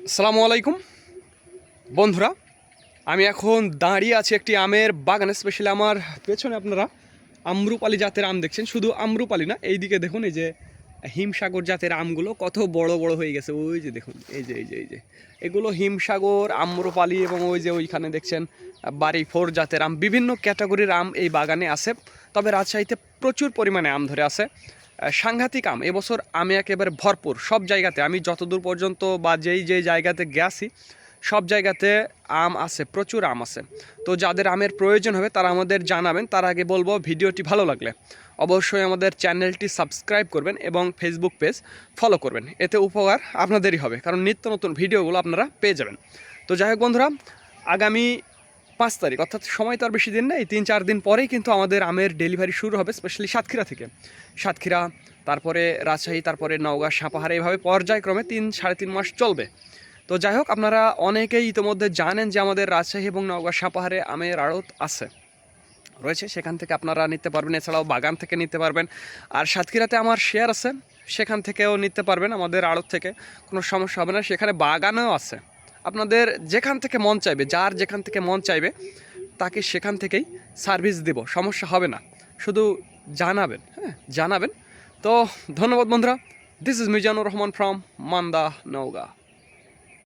আসসালামু আলাইকুম বন্ধুরা, আমি এখন দাঁড়িয়ে আছি একটি আমের বাগানে। স্পেশালি আমার পেছনে আপনারা আম্রপালি জাতের আম দেখছেন। শুধু আম্রপালি না, এইদিকে দেখুন, এই যে হিমসাগর জাতের আমগুলো কত বড় বড় হয়ে গেছে। ওই যে দেখুন, এই যে এগুলো হিমসাগর, আম্রপালি, এবং ওই যে ওইখানে দেখছেন বাড়ি ফোর জাতের আম। বিভিন্ন ক্যাটাগরির আম এই বাগানে আছে। তবে রাজশাহীতে প্রচুর পরিমাণে আম ধরে আছে, সাংঘাতিক আম। এবছর আমি একেবারে ভরপুর। সব জায়গাতে আমি যতদূর পর্যন্ত বা যেই জায়গাতে গেছি সব জায়গাতে আম আছে, প্রচুর আম আছে। তো যাদের আমের প্রয়োজন হবে তারা আমাদের জানাবেন। তার আগে বলবো, ভিডিওটি ভালো লাগলে অবশ্যই আমাদের চ্যানেলটি সাবস্ক্রাইব করবেন এবং ফেসবুক পেজ ফলো করবেন। এতে উপকার আপনাদেরই হবে, কারণ নিত্য নতুন ভিডিওগুলো আপনারা পেয়ে যাবেন। তো যাই হোক বন্ধুরা, আগামী 5 তারিখ, অর্থাৎ সময় তো আর বেশি দিন নেই, 3-4 দিন পরেই কিন্তু আমাদের আমের ডেলিভারি শুরু হবে, স্পেশালি সাতক্ষীরা থেকে। সাতক্ষীরা, তারপরে রাজশাহী, তারপরে নওগাঁ, সাপাহার, এইভাবে পর্যায়ক্রমে 3-3.5 মাস চলবে। তো যাই হোক, আপনারা অনেকেই ইতিমধ্যে জানেন যে আমাদের রাজশাহী এবং নওগাঁ, সাপাহারে আমের আড়ত রয়েছে, সেখান থেকে আপনারা নিতে পারবেন। এছাড়াও বাগান থেকে নিতে পারবেন। আর সাতক্ষীরাতে আমার শেয়ার আছে, সেখান থেকেও নিতে পারবেন আমাদের আড়ত থেকে, কোনো সমস্যা হবে না। সেখানে বাগানও আছে। আপনাদের যেখান থেকে মন চাইবে, যার যেখান থেকে মন চাইবে তাকে সেখান থেকেই সার্ভিস দেব, সমস্যা হবে না। শুধু জানাবেন, হ্যাঁ জানাবেন। তো ধন্যবাদ বন্ধুরা। This is Mizanur Rahman from Manda, Naogaon.